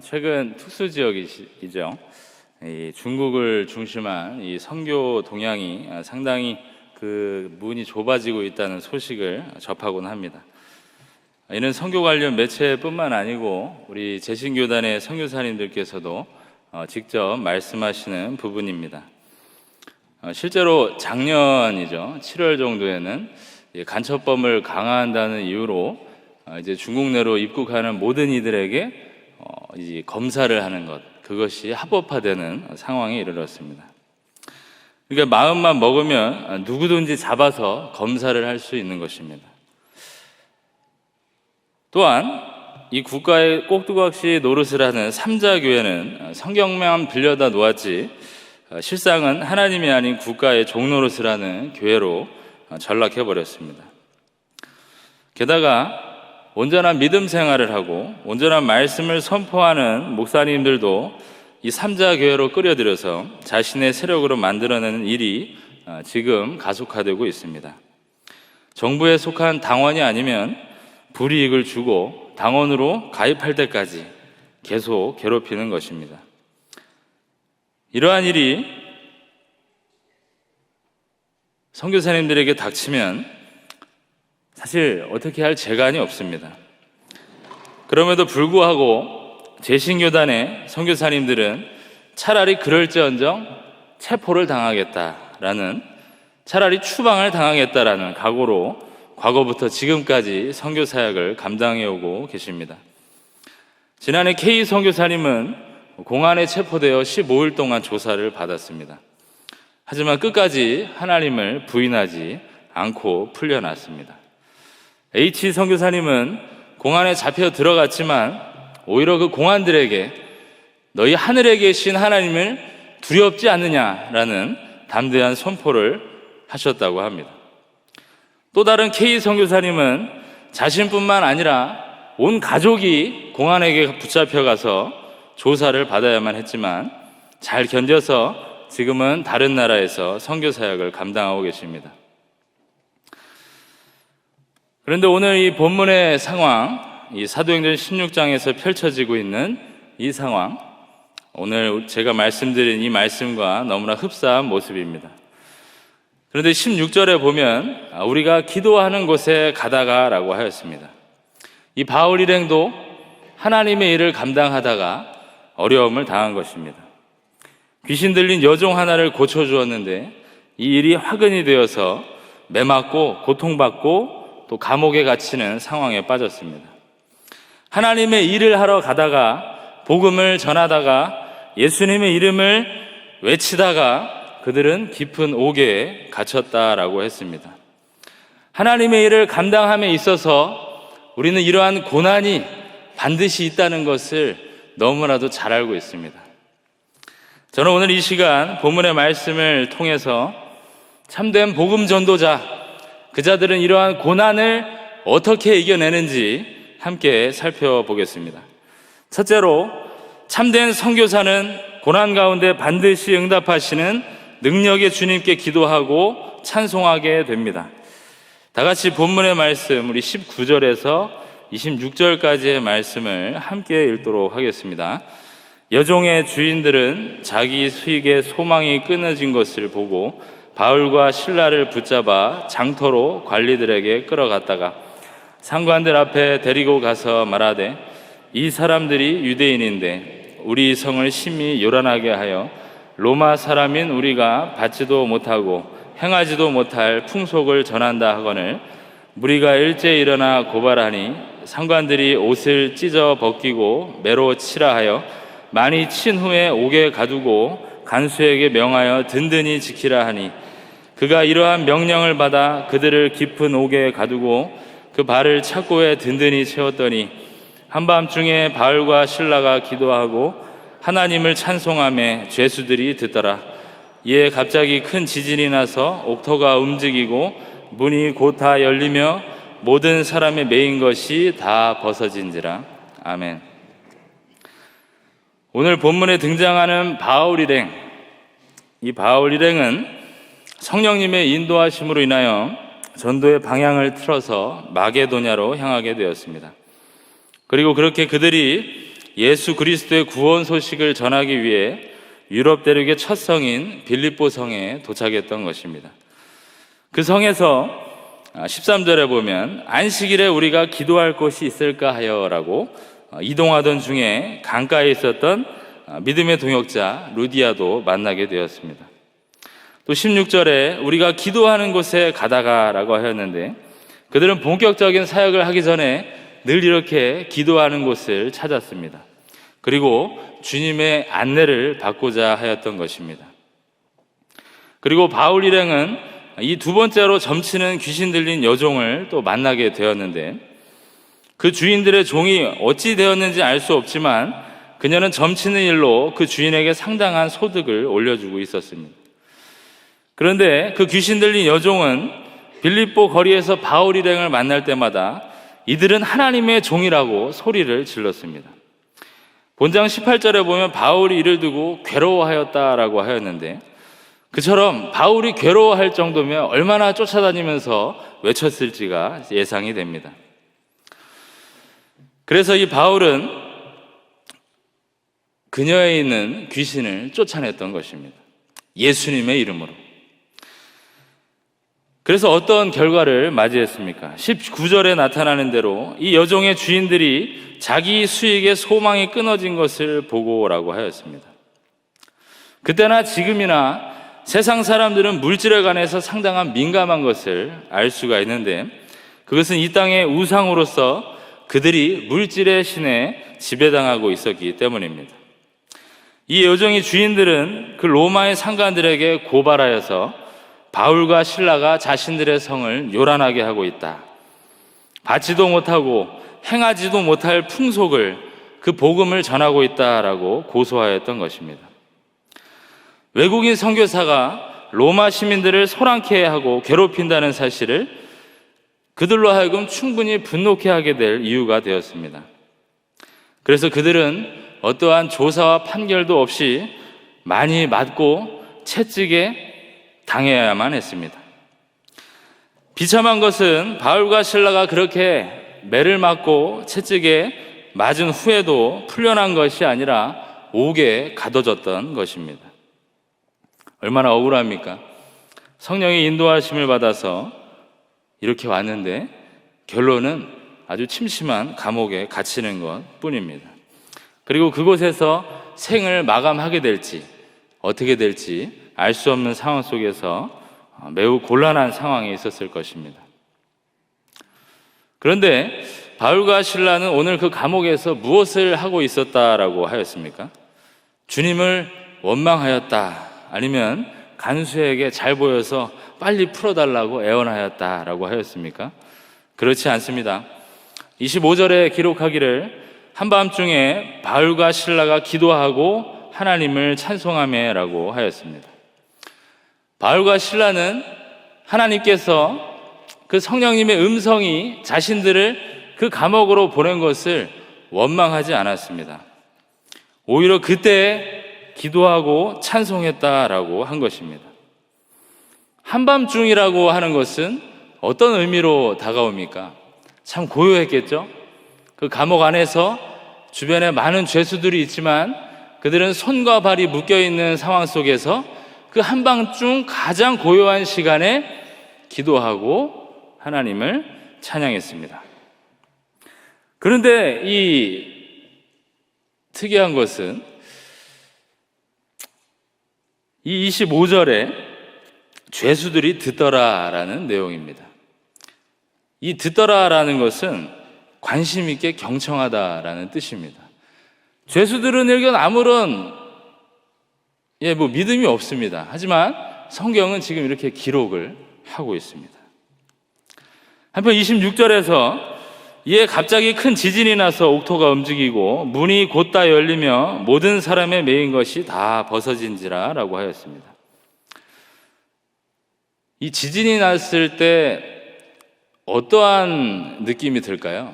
최근 특수 지역이죠. 이 중국을 중심한 이 선교 동향이 상당히 그 문이 좁아지고 있다는 소식을 접하곤 합니다. 이는 선교 관련 매체뿐만 아니고 우리 재신교단의 선교사님들께서도 직접 말씀하시는 부분입니다. 실제로 작년이죠. 7월 정도에는 간첩범을 강화한다는 이유로 이제 중국 내로 입국하는 모든 이들에게 이제 검사를 하는 것, 그것이 합법화되는 상황에 이르렀습니다. 그러니까 마음만 먹으면 누구든지 잡아서 검사를 할 수 있는 것입니다. 또한 이 국가의 꼭두각시 노릇을 하는 삼자교회는 성경만 빌려다 놓았지 실상은 하나님이 아닌 국가의 종노릇을 하는 교회로 전락해버렸습니다. 게다가 온전한 믿음 생활을 하고 온전한 말씀을 선포하는 목사님들도 이 삼자교회로 끌어들여서 자신의 세력으로 만들어내는 일이 지금 가속화되고 있습니다. 정부에 속한 당원이 아니면 불이익을 주고 당원으로 가입할 때까지 계속 괴롭히는 것입니다. 이러한 일이 선교사님들에게 닥치면 사실 어떻게 할 재간이 없습니다. 그럼에도 불구하고 재신교단의 선교사님들은 차라리 그럴지언정 체포를 당하겠다라는, 차라리 추방을 당하겠다라는 각오로 과거부터 지금까지 선교사역을 감당해오고 계십니다. 지난해 K 선교사님은 공안에 체포되어 15일 동안 조사를 받았습니다. 하지만 끝까지 하나님을 부인하지 않고 풀려났습니다. H 선교사님은 공안에 잡혀 들어갔지만 오히려 그 공안들에게 너희 하늘에 계신 하나님을 두렵지 않느냐라는 담대한 선포를 하셨다고 합니다. 또 다른 K 선교사님은 자신뿐만 아니라 온 가족이 공안에게 붙잡혀가서 조사를 받아야만 했지만 잘 견뎌서 지금은 다른 나라에서 선교 사역을 감당하고 계십니다. 그런데 오늘 이 본문의 상황, 이 사도행전 16장에서 펼쳐지고 있는 이 상황, 오늘 제가 말씀드린 이 말씀과 너무나 흡사한 모습입니다. 그런데 16절에 보면 우리가 기도하는 곳에 가다가 라고 하였습니다. 이 바울 일행도 하나님의 일을 감당하다가 어려움을 당한 것입니다. 귀신 들린 여종 하나를 고쳐주었는데 이 일이 화근이 되어서 매맞고 고통받고 또 감옥에 갇히는 상황에 빠졌습니다. 하나님의 일을 하러 가다가 복음을 전하다가 예수님의 이름을 외치다가 그들은 깊은 옥에 갇혔다라고 했습니다. 하나님의 일을 감당함에 있어서 우리는 이러한 고난이 반드시 있다는 것을 너무나도 잘 알고 있습니다. 저는 오늘 이 시간 본문의 말씀을 통해서 참된 복음 전도자, 그 자들은 이러한 고난을 어떻게 이겨내는지 함께 살펴보겠습니다. 첫째로, 참된 선교사는 고난 가운데 반드시 응답하시는 능력의 주님께 기도하고 찬송하게 됩니다. 다 같이 본문의 말씀, 우리 19절에서 26절까지의 말씀을 함께 읽도록 하겠습니다. 여종의 주인들은 자기 수익의 소망이 끊어진 것을 보고 바울과 실라를 붙잡아 장터로 관리들에게 끌어갔다가 상관들 앞에 데리고 가서 말하되 이 사람들이 유대인인데 우리 성을 심히 요란하게 하여 로마 사람인 우리가 받지도 못하고 행하지도 못할 풍속을 전한다 하거늘 무리가 일제히 일어나 고발하니 상관들이 옷을 찢어 벗기고 매로 치라 하여 많이 친 후에 옥에 가두고 간수에게 명하여 든든히 지키라 하니 그가 이러한 명령을 받아 그들을 깊은 옥에 가두고 그 발을 착고에 든든히 채웠더니 한밤중에 바울과 실라가 기도하고 하나님을 찬송하며 죄수들이 듣더라. 이에 갑자기 큰 지진이 나서 옥토가 움직이고 문이 곧 다 열리며 모든 사람의 매인 것이 다 벗어진지라. 아멘. 오늘 본문에 등장하는 바울 일행, 이 바울 일행은 성령님의 인도하심으로 인하여 전도의 방향을 틀어서 마게도냐로 향하게 되었습니다. 그리고 그렇게 그들이 예수 그리스도의 구원 소식을 전하기 위해 유럽 대륙의 첫 성인 빌립보 성에 도착했던 것입니다. 그 성에서 13절에 보면 안식일에 우리가 기도할 곳이 있을까 하여라고 이동하던 중에 강가에 있었던 믿음의 동역자 루디아도 만나게 되었습니다. 또 16절에 우리가 기도하는 곳에 가다가라고 하였는데, 그들은 본격적인 사역을 하기 전에 늘 이렇게 기도하는 곳을 찾았습니다. 그리고 주님의 안내를 받고자 하였던 것입니다. 그리고 바울 일행은 이 두 번째로 점치는 귀신 들린 여종을 또 만나게 되었는데, 그 주인들의 종이 어찌 되었는지 알 수 없지만 그녀는 점치는 일로 그 주인에게 상당한 소득을 올려주고 있었습니다. 그런데 그 귀신 들린 여종은 빌립보 거리에서 바울 일행을 만날 때마다 이들은 하나님의 종이라고 소리를 질렀습니다. 본장 18절에 보면 바울이 이를 두고 괴로워하였다라고 하였는데, 그처럼 바울이 괴로워할 정도면 얼마나 쫓아다니면서 외쳤을지가 예상이 됩니다. 그래서 이 바울은 그녀에 있는 귀신을 쫓아냈던 것입니다. 예수님의 이름으로. 그래서 어떤 결과를 맞이했습니까? 19절에 나타나는 대로 이 여종의 주인들이 자기 수익의 소망이 끊어진 것을 보고라고 하였습니다. 그때나 지금이나 세상 사람들은 물질에 관해서 상당한 민감한 것을 알 수가 있는데, 그것은 이 땅의 우상으로서 그들이 물질의 신에 지배당하고 있었기 때문입니다. 이 여종의 주인들은 그 로마의 상관들에게 고발하여서 바울과 실라가 자신들의 성을 요란하게 하고 있다, 받지도 못하고 행하지도 못할 풍속을, 그 복음을 전하고 있다라고 고소하였던 것입니다. 외국인 선교사가 로마 시민들을 소란케 하고 괴롭힌다는 사실을 그들로 하여금 충분히 분노케 하게 될 이유가 되었습니다. 그래서 그들은 어떠한 조사와 판결도 없이 많이 맞고 채찍에 당해야만 했습니다. 비참한 것은 바울과 실라가 그렇게 매를 맞고 채찍에 맞은 후에도 풀려난 것이 아니라 옥에 가둬졌던 것입니다. 얼마나 억울합니까? 성령의 인도하심을 받아서 이렇게 왔는데 결론은 아주 침심한 감옥에 갇히는 것 뿐입니다. 그리고 그곳에서 생을 마감하게 될지 어떻게 될지 알 수 없는 상황 속에서 매우 곤란한 상황에 있었을 것입니다. 그런데 바울과 실라는 오늘 그 감옥에서 무엇을 하고 있었다라고 하였습니까? 주님을 원망하였다, 아니면 간수에게 잘 보여서 빨리 풀어달라고 애원하였다라고 하였습니까? 그렇지 않습니다. 25절에 기록하기를 한밤중에 바울과 실라가 기도하고 하나님을 찬송하며라고 하였습니다. 바울과 실라는 하나님께서 그 성령님의 음성이 자신들을 그 감옥으로 보낸 것을 원망하지 않았습니다. 오히려 그때 기도하고 찬송했다라고 한 것입니다. 한밤중이라고 하는 것은 어떤 의미로 다가옵니까? 참 고요했겠죠? 그 감옥 안에서 주변에 많은 죄수들이 있지만 그들은 손과 발이 묶여있는 상황 속에서 그 한밤중 가장 고요한 시간에 기도하고 하나님을 찬양했습니다. 그런데 이 특이한 것은 이 25절에 죄수들이 듣더라라는 내용입니다. 이 듣더라라는 것은 관심 있게 경청하다라는 뜻입니다. 죄수들은 일견 아무런 믿음이 없습니다. 하지만 성경은 지금 이렇게 기록을 하고 있습니다. 한편 26절에서 이에 갑자기 큰 지진이 나서 옥토가 움직이고 문이 곧다 열리며 모든 사람의 매인 것이 다 벗어진지라 라고 하였습니다. 이 지진이 났을 때 어떠한 느낌이 들까요?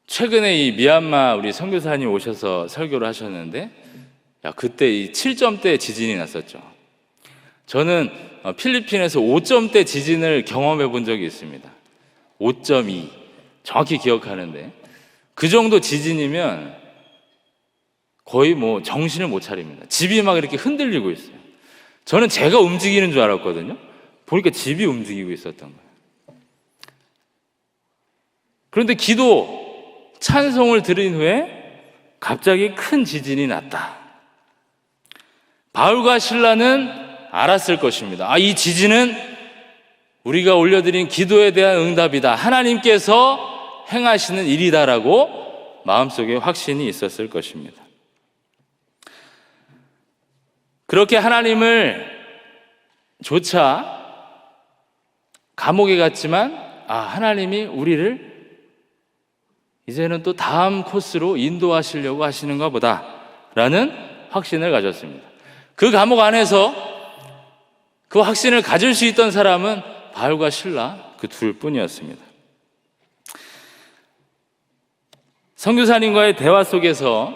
최근에 이 미얀마 우리 선교사님 오셔서 설교를 하셨는데 그때 이 7점대 지진이 났었죠. 저는 필리핀에서 5점대 지진을 경험해 본 적이 있습니다. 5.2 정확히 기억하는데 그 정도 지진이면 거의 뭐 정신을 못 차립니다. 집이 막 이렇게 흔들리고 있어요. 저는 제가 움직이는 줄 알았거든요. 보니까 집이 움직이고 있었던 거예요. 그런데 기도, 찬송을 드린 후에 갑자기 큰 지진이 났다. 바울과 실라는 알았을 것입니다. 이 지진은 우리가 올려드린 기도에 대한 응답이다. 하나님께서 행하시는 일이다라고 마음속에 확신이 있었을 것입니다. 그렇게 하나님을 조차 감옥에 갔지만 하나님이 우리를 이제는 또 다음 코스로 인도하시려고 하시는가 보다 라는 확신을 가졌습니다. 그 감옥 안에서 그 확신을 가질 수 있던 사람은 바울과 실라 그 둘 뿐이었습니다. 선교사님과의 대화 속에서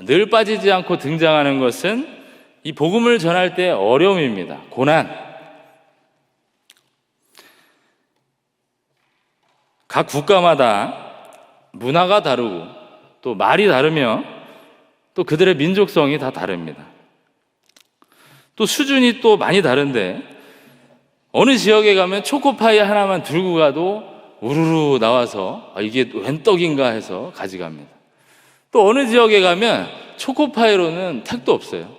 늘 빠지지 않고 등장하는 것은 이 복음을 전할 때 어려움입니다. 고난. 각 국가마다 문화가 다르고 또 말이 다르며 또 그들의 민족성이 다 다릅니다. 또 수준이 또 많이 다른데 어느 지역에 가면 초코파이 하나만 들고 가도 우르르 나와서 이게 웬 떡인가 해서 가져갑니다. 또 어느 지역에 가면 초코파이로는 택도 없어요.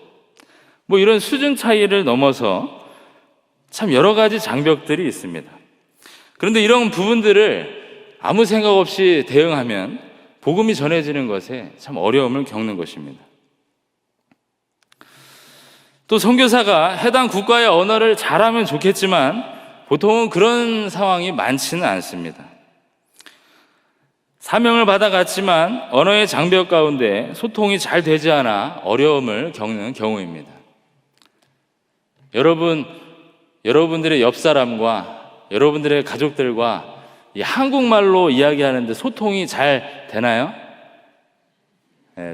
뭐 이런 수준 차이를 넘어서 참 여러 가지 장벽들이 있습니다. 그런데 이런 부분들을 아무 생각 없이 대응하면 복음이 전해지는 것에 참 어려움을 겪는 것입니다. 또 선교사가 해당 국가의 언어를 잘하면 좋겠지만 보통은 그런 상황이 많지는 않습니다. 사명을 받아갔지만 언어의 장벽 가운데 소통이 잘 되지 않아 어려움을 겪는 경우입니다. 여러분들의 옆 사람과 여러분들의 가족들과 이 한국말로 이야기하는데 소통이 잘 되나요?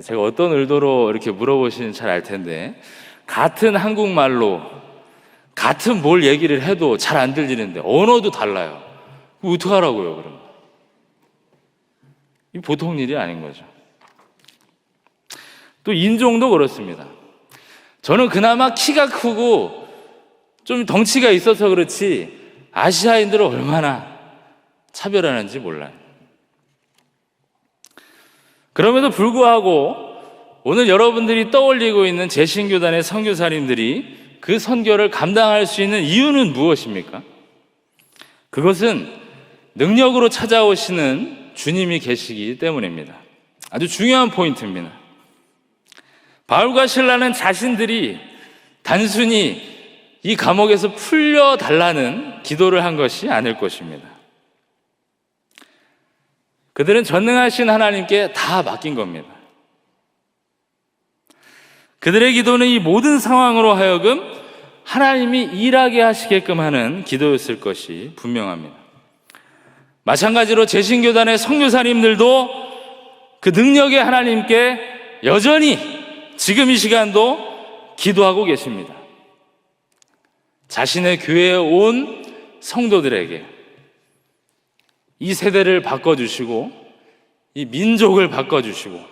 제가 어떤 의도로 이렇게 물어보시는 잘 알 텐데 같은 한국말로 같은 뭘 얘기를 해도 잘 안 들리는데 언어도 달라요. 어떡하라고요, 그럼? 이 보통 일이 아닌 거죠. 또 인종도 그렇습니다. 저는 그나마 키가 크고 좀 덩치가 있어서 그렇지 아시아인들은 얼마나 차별하는지 몰라요. 그럼에도 불구하고 오늘 여러분들이 떠올리고 있는 재신교단의 선교사님들이 그 선교를 감당할 수 있는 이유는 무엇입니까? 그것은 능력으로 찾아오시는 주님이 계시기 때문입니다. 아주 중요한 포인트입니다. 바울과 실라는 자신들이 단순히 이 감옥에서 풀려달라는 기도를 한 것이 아닐 것입니다. 그들은 전능하신 하나님께 다 맡긴 겁니다. 그들의 기도는 이 모든 상황으로 하여금 하나님이 일하게 하시게끔 하는 기도였을 것이 분명합니다. 마찬가지로 재신교단의 선교사님들도 그 능력의 하나님께 여전히 지금 이 시간도 기도하고 계십니다. 자신의 교회에 온 성도들에게 이 세대를 바꿔주시고 이 민족을 바꿔주시고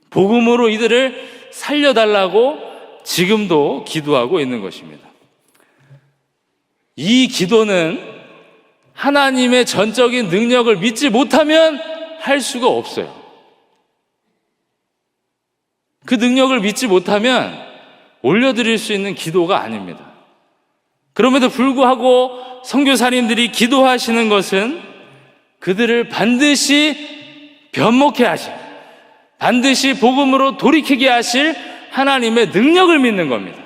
복음으로 이들을 살려달라고 지금도 기도하고 있는 것입니다. 이 기도는 하나님의 전적인 능력을 믿지 못하면 할 수가 없어요. 그 능력을 믿지 못하면 올려드릴 수 있는 기도가 아닙니다. 그럼에도 불구하고 선교사님들이 기도하시는 것은 그들을 반드시 변목해 하실, 반드시 복음으로 돌이키게 하실 하나님의 능력을 믿는 겁니다.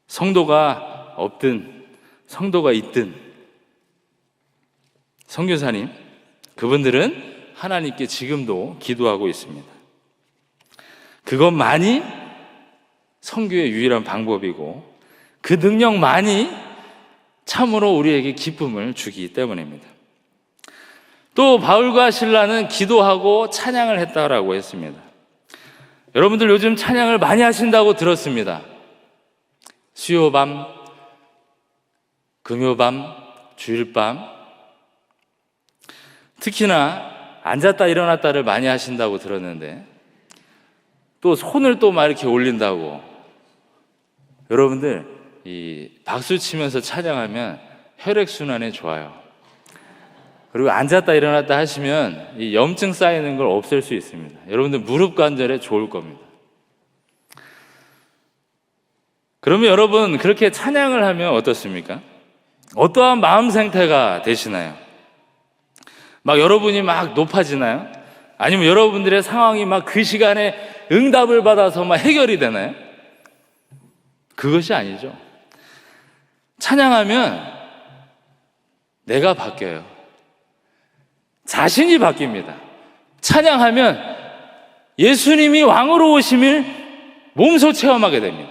성도가 없든 성도가 있든 선교사님, 그분들은 하나님께 지금도 기도하고 있습니다. 그것만이 선교의 유일한 방법이고 그 능력만이 참으로 우리에게 기쁨을 주기 때문입니다. 또 바울과 실라는 기도하고 찬양을 했다라고 했습니다. 여러분들 요즘 찬양을 많이 하신다고 들었습니다. 수요밤, 금요밤, 주일밤. 특히나 앉았다 일어났다를 많이 하신다고 들었는데 또 손을 또 막 이렇게 올린다고. 여러분들 이 박수 치면서 찬양하면 혈액순환에 좋아요. 그리고 앉았다 일어났다 하시면 이 염증 쌓이는 걸 없앨 수 있습니다. 여러분들 무릎 관절에 좋을 겁니다. 그러면 여러분 그렇게 찬양을 하면 어떻습니까? 어떠한 마음 상태가 되시나요? 막 여러분이 막 높아지나요? 아니면 여러분들의 상황이 막 그 시간에 응답을 받아서 막 해결이 되나요? 그것이 아니죠. 찬양하면 내가 바뀌어요. 자신이 바뀝니다. 찬양하면 예수님이 왕으로 오심을 몸소 체험하게 됩니다.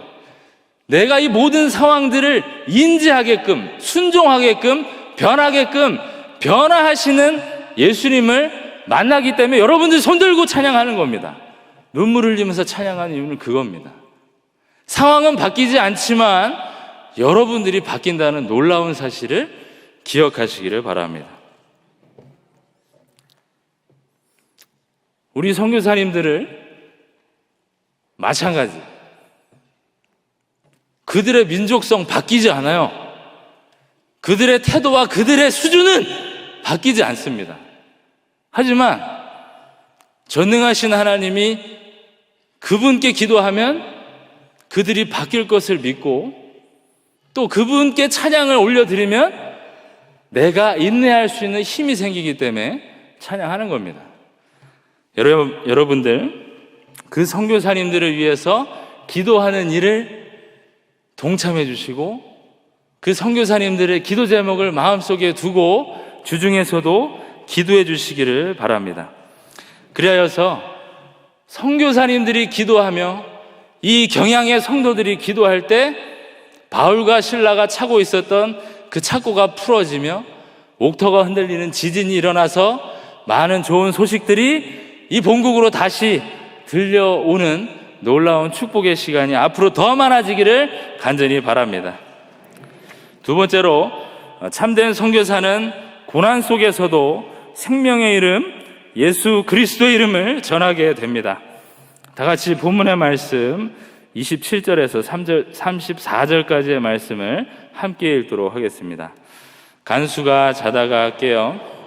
내가 이 모든 상황들을 인지하게끔, 순종하게끔, 변하게끔 변화하시는 예수님을 만나기 때문에 여러분들 손 들고 찬양하는 겁니다. 눈물 흘리면서 찬양하는 이유는 그겁니다. 상황은 바뀌지 않지만 여러분들이 바뀐다는 놀라운 사실을 기억하시기를 바랍니다. 우리 선교사님들을 마찬가지. 그들의 민족성 바뀌지 않아요. 그들의 태도와 그들의 수준은 바뀌지 않습니다. 하지만 전능하신 하나님이 그분께 기도하면 그들이 바뀔 것을 믿고 또 그분께 찬양을 올려드리면 내가 인내할 수 있는 힘이 생기기 때문에 찬양하는 겁니다. 여러분들 그 선교사님들을 위해서 기도하는 일을 동참해 주시고 그 선교사님들의 기도 제목을 마음속에 두고 주중에서도 기도해 주시기를 바랍니다. 그리하여서 선교사님들이 기도하며 이 경양의 성도들이 기도할 때 바울과 실라가 차고 있었던 그 착고가 풀어지며 옥터가 흔들리는 지진이 일어나서 많은 좋은 소식들이 이 본국으로 다시 들려오는 놀라운 축복의 시간이 앞으로 더 많아지기를 간절히 바랍니다. 두 번째로 참된 선교사는 고난 속에서도 생명의 이름 예수 그리스도의 이름을 전하게 됩니다. 다 같이 본문의 말씀 27절에서 34절까지의 말씀을 함께 읽도록 하겠습니다. 간수가 자다가 깨어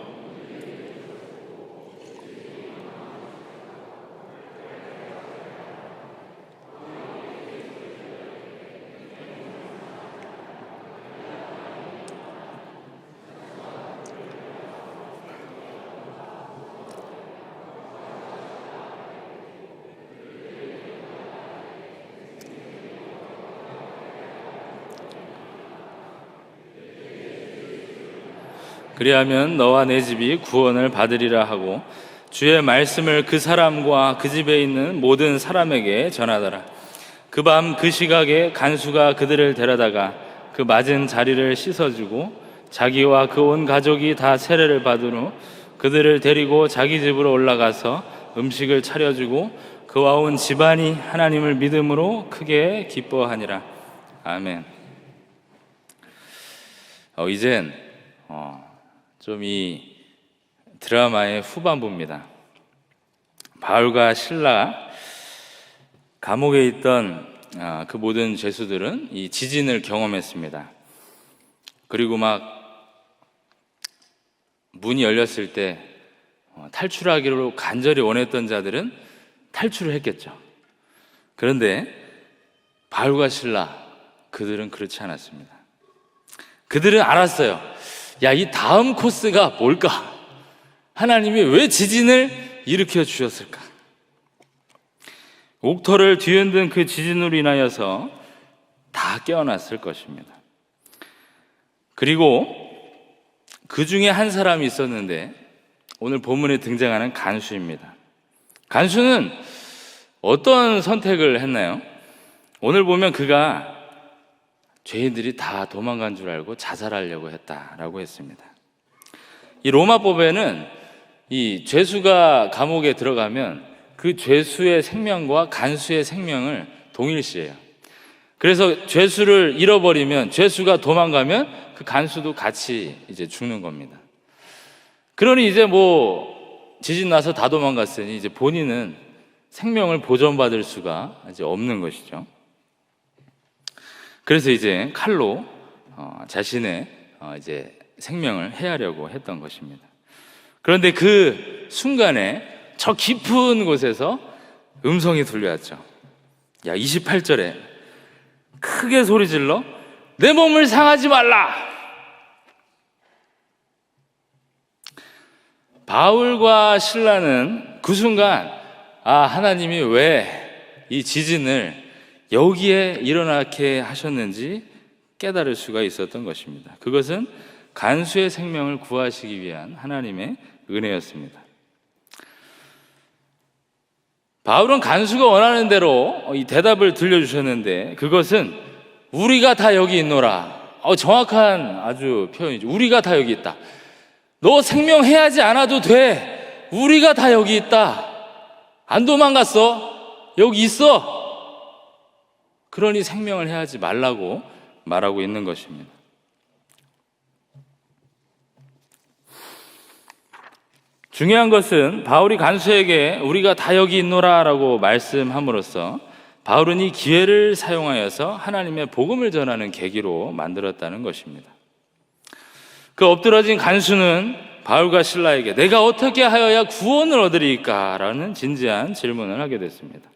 그리하면 너와 내 집이 구원을 받으리라 하고 주의 말씀을 그 사람과 그 집에 있는 모든 사람에게 전하더라. 그 밤 그 시각에 간수가 그들을 데려다가 그 맞은 자리를 씻어주고 자기와 그 온 가족이 다 세례를 받은 후 그들을 데리고 자기 집으로 올라가서 음식을 차려주고 그와 온 집안이 하나님을 믿음으로 크게 기뻐하니라. 아멘. 이젠 좀 이 드라마의 후반부입니다. 바울과 실라, 감옥에 있던 그 모든 죄수들은 이 지진을 경험했습니다. 그리고 막 문이 열렸을 때 탈출하기로 간절히 원했던 자들은 탈출을 했겠죠. 그런데 바울과 실라, 그들은 그렇지 않았습니다. 그들은 알았어요. 야, 이 다음 코스가 뭘까? 하나님이 왜 지진을 일으켜 주셨을까? 옥터를 뒤흔든 그 지진으로 인하여서 다 깨어났을 것입니다. 그리고 그 중에 한 사람이 있었는데 오늘 본문에 등장하는 간수입니다. 간수는 어떤 선택을 했나요? 오늘 보면 그가 죄인들이 다 도망간 줄 알고 자살하려고 했다라고 했습니다. 이 로마법에는 이 죄수가 감옥에 들어가면 그 죄수의 생명과 간수의 생명을 동일시해요. 그래서 죄수를 잃어버리면, 죄수가 도망가면 그 간수도 같이 이제 죽는 겁니다. 그러니 이제 뭐 지진 나서 다 도망갔으니 이제 본인은 생명을 보존받을 수가 이제 없는 것이죠. 그래서 이제 칼로 자신의 이제 생명을 해하려고 했던 것입니다. 그런데 그 순간에 저 깊은 곳에서 음성이 들려왔죠. 28절에 크게 소리질러 내 몸을 상하지 말라. 바울과 실라는 그 순간 하나님이 왜 이 지진을 여기에 일어나게 하셨는지 깨달을 수가 있었던 것입니다. 그것은 간수의 생명을 구하시기 위한 하나님의 은혜였습니다. 바울은 간수가 원하는 대로 이 대답을 들려주셨는데 그것은 우리가 다 여기 있노라. 정확한 아주 표현이죠. 우리가 다 여기 있다. 너 생명해하지 않아도 돼. 우리가 다 여기 있다. 안 도망갔어. 여기 있어. 그러니 생명을 해하지 말라고 말하고 있는 것입니다. 중요한 것은 바울이 간수에게 우리가 다 여기 있노라 라고 말씀함으로써 바울은 이 기회를 사용하여서 하나님의 복음을 전하는 계기로 만들었다는 것입니다. 그 엎드러진 간수는 바울과 실라에게 내가 어떻게 하여야 구원을 얻으리까? 라는 진지한 질문을 하게 됐습니다.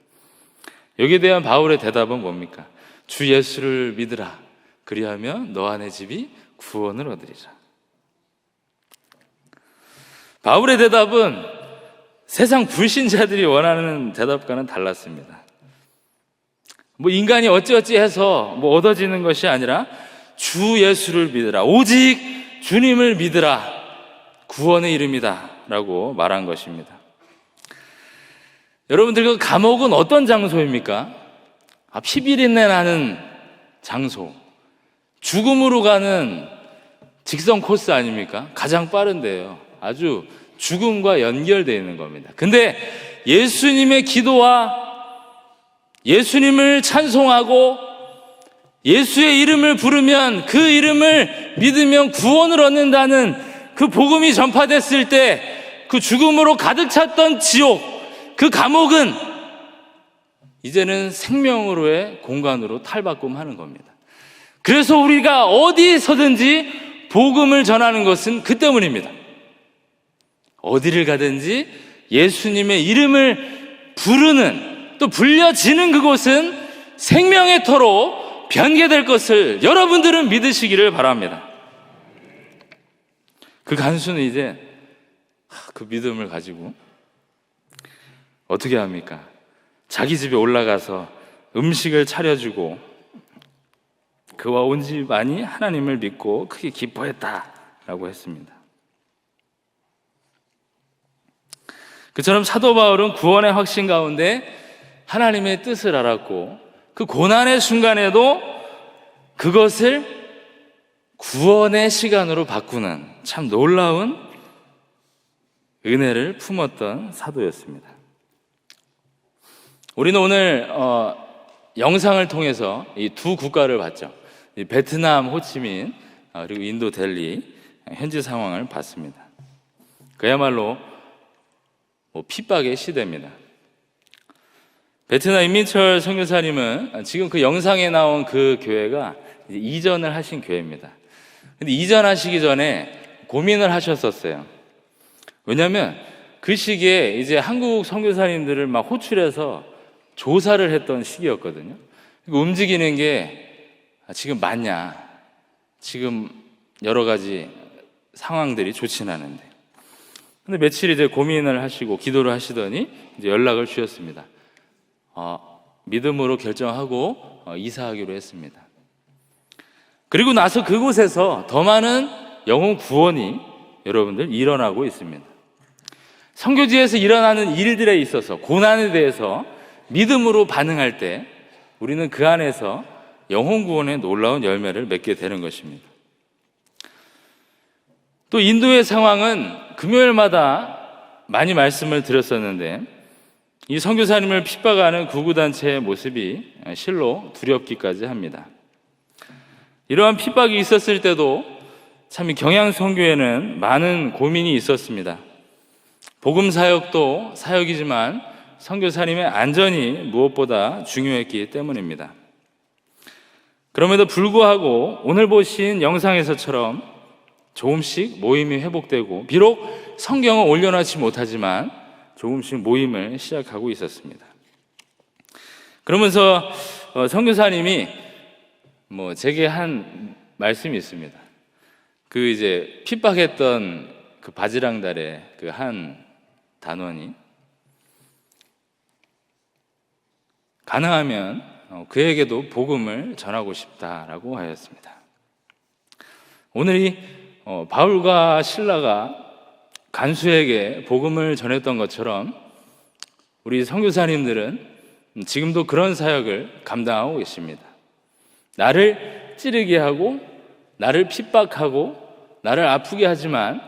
여기에 대한 바울의 대답은 뭡니까? 주 예수를 믿으라. 그리하면 너와 내 집이 구원을 얻으리라. 바울의 대답은 세상 불신자들이 원하는 대답과는 달랐습니다. 인간이 어찌어찌 해서 얻어지는 것이 아니라 주 예수를 믿으라. 오직 주님을 믿으라. 구원의 이름이다. 라고 말한 것입니다. 여러분들 그 감옥은 어떤 장소입니까? 피비린내 나는 장소. 죽음으로 가는 직선 코스 아닙니까? 가장 빠른데요. 아주 죽음과 연결되어 있는 겁니다. 근데 예수님의 기도와 예수님을 찬송하고 예수의 이름을 부르면 그 이름을 믿으면 구원을 얻는다는 그 복음이 전파됐을 때 그 죽음으로 가득 찼던 지옥, 그 감옥은 이제는 생명으로의 공간으로 탈바꿈하는 겁니다. 그래서 우리가 어디서든지 복음을 전하는 것은 그 때문입니다. 어디를 가든지 예수님의 이름을 부르는, 또 불려지는 그곳은 생명의 터로 변개될 것을 여러분들은 믿으시기를 바랍니다. 그 간수는 이제 그 믿음을 가지고 어떻게 합니까? 자기 집에 올라가서 음식을 차려주고 그와 온 집안이 하나님을 믿고 크게 기뻐했다라고 했습니다. 그처럼 사도 바울은 구원의 확신 가운데 하나님의 뜻을 알았고 그 고난의 순간에도 그것을 구원의 시간으로 바꾸는 참 놀라운 은혜를 품었던 사도였습니다. 우리는 오늘 영상을 통해서 이 두 국가를 봤죠. 베트남 호치민 그리고 인도 델리 현지 상황을 봤습니다. 그야말로 핍박의 시대입니다. 베트남 임민철 선교사님은 지금 그 영상에 나온 그 교회가 이제 이전을 하신 교회입니다. 근데 이전하시기 전에 고민을 하셨었어요. 왜냐하면 그 시기에 이제 한국 선교사님들을 막 호출해서 조사를 했던 시기였거든요. 움직이는 게 지금 맞냐? 지금 여러 가지 상황들이 좋지는 않은데. 근데 며칠 이제 고민을 하시고 기도를 하시더니 이제 연락을 주셨습니다. 믿음으로 결정하고 이사하기로 했습니다. 그리고 나서 그곳에서 더 많은 영혼 구원이 여러분들 일어나고 있습니다. 선교지에서 일어나는 일들에 있어서 고난에 대해서 믿음으로 반응할 때 우리는 그 안에서 영혼 구원의 놀라운 열매를 맺게 되는 것입니다. 또 인도의 상황은 금요일마다 많이 말씀을 드렸었는데 이 선교사님을 핍박하는 구구단체의 모습이 실로 두렵기까지 합니다. 이러한 핍박이 있었을 때도 참 이 경양 선교에는 많은 고민이 있었습니다. 복음 사역도 사역이지만 선교사님의 안전이 무엇보다 중요했기 때문입니다. 그럼에도 불구하고 오늘 보신 영상에서처럼 조금씩 모임이 회복되고, 비록 성경을 올려놓지 못하지만 조금씩 모임을 시작하고 있었습니다. 그러면서 선교사님이 제게 한 말씀이 있습니다. 이제 핍박했던 그 바지랑달의 그 한 단원이 가능하면 그에게도 복음을 전하고 싶다라고 하였습니다. 오늘 바울과 실라가 간수에게 복음을 전했던 것처럼 우리 선교사님들은 지금도 그런 사역을 감당하고 계십니다. 나를 찌르게 하고, 나를 핍박하고, 나를 아프게 하지만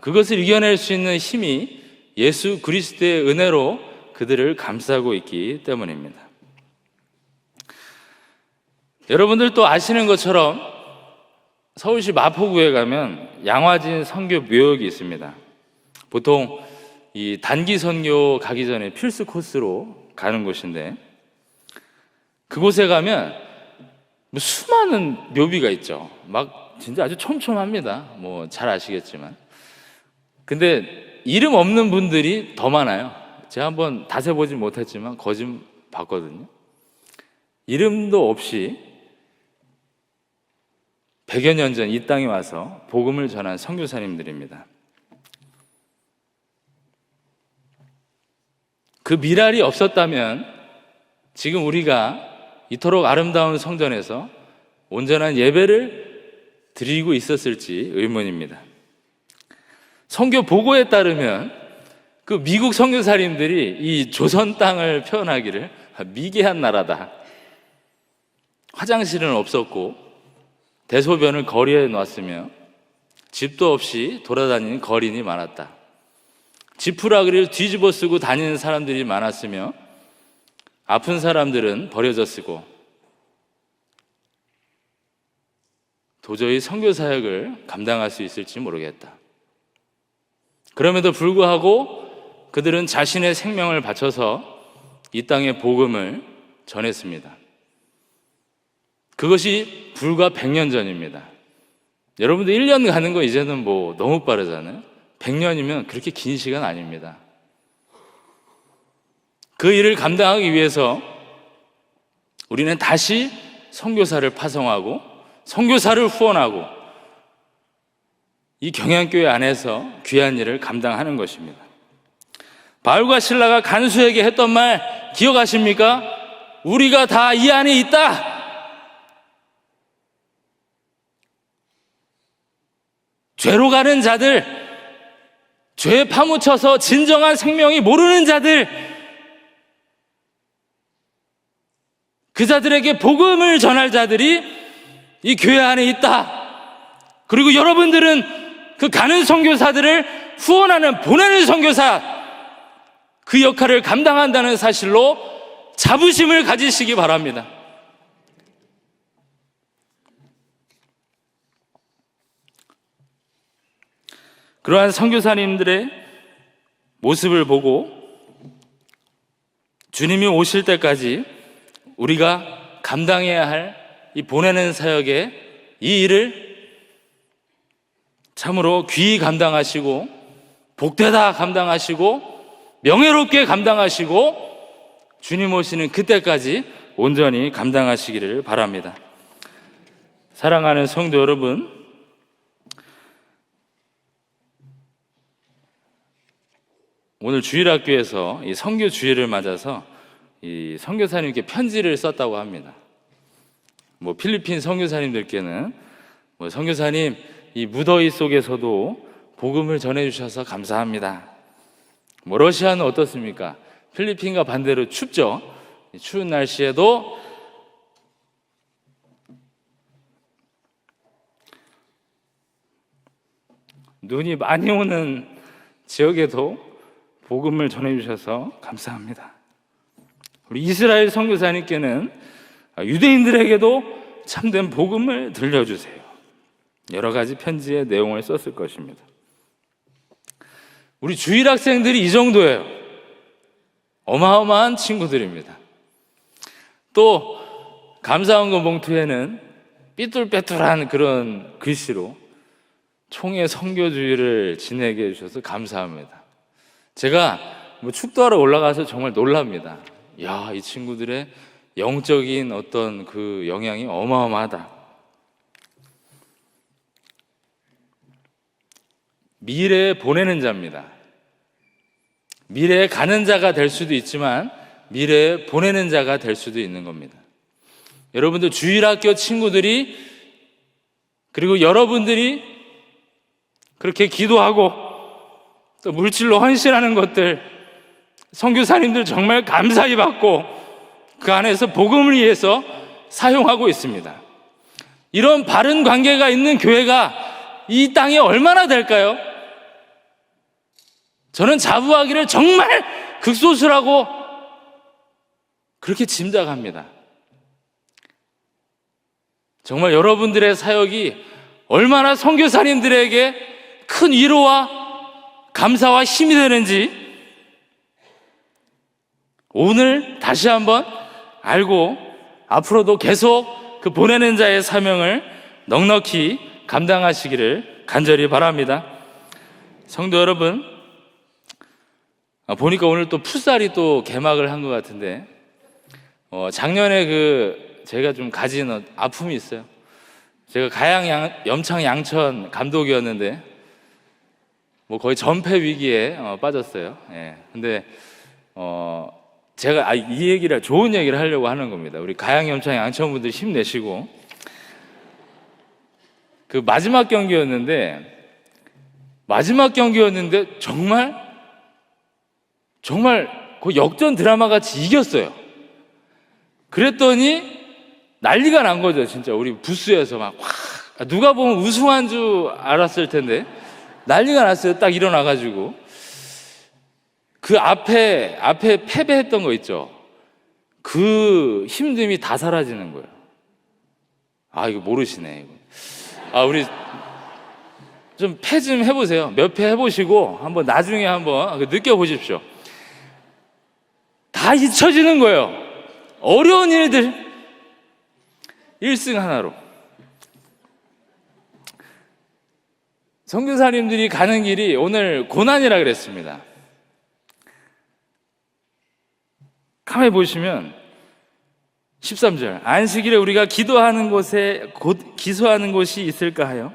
그것을 이겨낼 수 있는 힘이 예수 그리스도의 은혜로 그들을 감싸고 있기 때문입니다. 여러분들도 아시는 것처럼 서울시 마포구에 가면 양화진 선교 묘역이 있습니다. 보통 이 단기 선교 가기 전에 필수 코스로 가는 곳인데, 그곳에 가면 수많은 묘비가 있죠. 막 진짜 아주 촘촘합니다. 잘 아시겠지만. 근데 이름 없는 분들이 더 많아요. 제가 한번 다 세보진 못했지만 거짓 봤거든요. 이름도 없이 100여 년 전 이 땅에 와서 복음을 전한 선교사님들입니다. 그 미랄이 없었다면 지금 우리가 이토록 아름다운 성전에서 온전한 예배를 드리고 있었을지 의문입니다. 선교 보고에 따르면 그 미국 선교사님들이 이 조선 땅을 표현하기를 미개한 나라다. 화장실은 없었고 대소변을 거리에 놨으며 집도 없이 돌아다니는 거린이 많았다. 지푸라기를 뒤집어 쓰고 다니는 사람들이 많았으며 아픈 사람들은 버려져 쓰고, 도저히 선교 사역을 감당할 수 있을지 모르겠다. 그럼에도 불구하고 그들은 자신의 생명을 바쳐서 이 땅의 복음을 전했습니다. 그것이 불과 100년 전입니다. 여러분들 1년 가는 거 이제는 너무 빠르잖아요. 100년이면 그렇게 긴 시간 아닙니다. 그 일을 감당하기 위해서 우리는 다시 선교사를 파송하고 선교사를 후원하고 이 경양교회 안에서 귀한 일을 감당하는 것입니다. 바울과 실라가 간수에게 했던 말 기억하십니까? 우리가 다 이 안에 있다. 죄로 가는 자들, 죄에 파묻혀서 진정한 생명이 모르는 자들, 그 자들에게 복음을 전할 자들이 이 교회 안에 있다. 그리고 여러분들은 그 가는 선교사들을 후원하는, 보내는 선교사, 그 역할을 감당한다는 사실로 자부심을 가지시기 바랍니다. 그러한 선교사님들의 모습을 보고 주님이 오실 때까지 우리가 감당해야 할 이 보내는 사역의 이 일을 참으로 귀히 감당하시고 복되다 감당하시고 명예롭게 감당하시고 주님 오시는 그때까지 온전히 감당하시기를 바랍니다. 사랑하는 성도 여러분, 오늘 주일학교에서 이 선교 주일을 맞아서 이 선교사님께 편지를 썼다고 합니다. 필리핀 선교사님들께는 선교사님, 이 무더위 속에서도 복음을 전해주셔서 감사합니다. 러시아는 어떻습니까? 필리핀과 반대로 춥죠. 추운 날씨에도 눈이 많이 오는 지역에도 복음을 전해주셔서 감사합니다. 우리 이스라엘 선교사님께는 유대인들에게도 참된 복음을 들려주세요. 여러 가지 편지의 내용을 썼을 것입니다. 우리 주일 학생들이 이 정도예요. 어마어마한 친구들입니다. 또 감사원금 봉투에는 삐뚤빼뚤한 그런 글씨로 총회 선교주의를 지내게 해주셔서 감사합니다. 제가 축도하러 올라가서 정말 놀랍니다. 야, 이 친구들의 영적인 어떤 그 영향이 어마어마하다. 미래에 보내는 자입니다. 미래에 가는 자가 될 수도 있지만 미래에 보내는 자가 될 수도 있는 겁니다. 여러분들 주일학교 친구들이, 그리고 여러분들이 그렇게 기도하고 또 물질로 헌신하는 것들, 선교사님들 정말 감사히 받고 그 안에서 복음을 위해서 사용하고 있습니다. 이런 바른 관계가 있는 교회가 이 땅에 얼마나 될까요? 저는 자부하기를 정말 극소수라고 그렇게 짐작합니다. 정말 여러분들의 사역이 얼마나 선교사님들에게 큰 위로와 감사와 힘이 되는지 오늘 다시 한번 알고 앞으로도 계속 그 보내는 자의 사명을 넉넉히 감당하시기를 간절히 바랍니다. 성도 여러분, 보니까 오늘 또 풋살이 또 개막을 한 것 같은데, 작년에 제가 좀 가진 아픔이 있어요. 제가 가양 염창 양천 감독이었는데 거의 전폐 위기에 빠졌어요. 예. 근데 제가 이 얘기를, 좋은 얘기를 하려고 하는 겁니다. 우리 가양 염창 양천 분들 힘내시고, 그 마지막 경기였는데 정말 그 역전 드라마 같이 이겼어요. 그랬더니 난리가 난 거죠. 진짜 우리 부스에서 막 누가 보면 우승한 줄 알았을 텐데 난리가 났어요. 딱 일어나가지고 그 앞에 패배했던 거 있죠. 그 힘듦이 다 사라지는 거예요. 이거 모르시네. 이거. 우리 좀 패 좀 해보세요. 몇 패 해보시고 한번 나중에 한번 느껴보십시오. 다 잊혀지는 거예요. 어려운 일들 1승 하나로. 선교사님들이 가는 길이 오늘 고난이라 그랬습니다. 가만히 보시면 13절, 안식일에 우리가 기도하는 곳에 곧 기소하는 곳이 있을까 하여.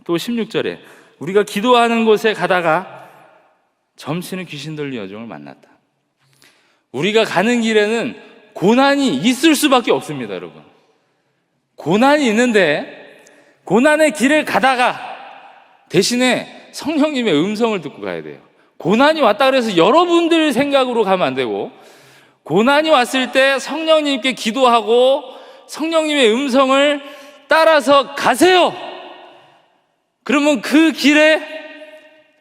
또 16절에 우리가 기도하는 곳에 가다가 점치는 귀신 들린 여종을 만났다. 우리가 가는 길에는 고난이 있을 수밖에 없습니다. 여러분, 고난이 있는데 고난의 길을 가다가 대신에 성령님의 음성을 듣고 가야 돼요. 고난이 왔다 그래서 여러분들 생각으로 가면 안 되고, 고난이 왔을 때 성령님께 기도하고 성령님의 음성을 따라서 가세요. 그러면 그 길에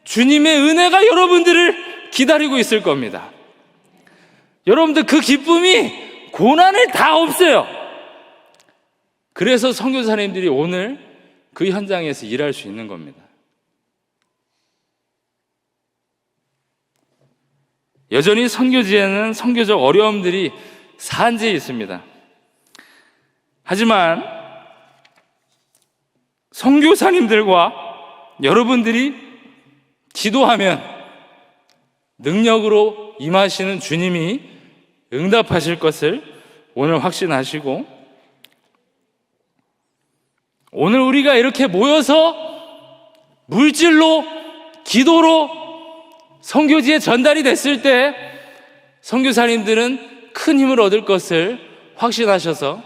주님의 은혜가 여러분들을 기다리고 있을 겁니다. 여러분들 그 기쁨이 고난을 다 없애요. 그래서 선교사님들이 오늘 그 현장에서 일할 수 있는 겁니다. 여전히 선교지에는 선교적 어려움들이 산재해 있습니다. 하지만 선교사님들과 여러분들이 기도하면 능력으로 임하시는 주님이 응답하실 것을 오늘 확신하시고, 오늘 우리가 이렇게 모여서 물질로, 기도로 선교지에 전달이 됐을 때 선교사님들은 큰 힘을 얻을 것을 확신하셔서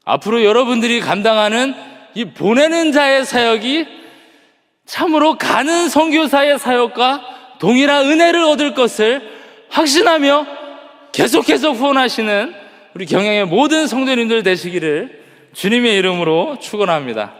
앞으로 여러분들이 감당하는 이 보내는 자의 사역이 참으로 가는 선교사의 사역과 동일한 은혜를 얻을 것을 확신하며 계속해서 후원하시는 우리 경양의 모든 성도님들 되시기를 주님의 이름으로 축원합니다.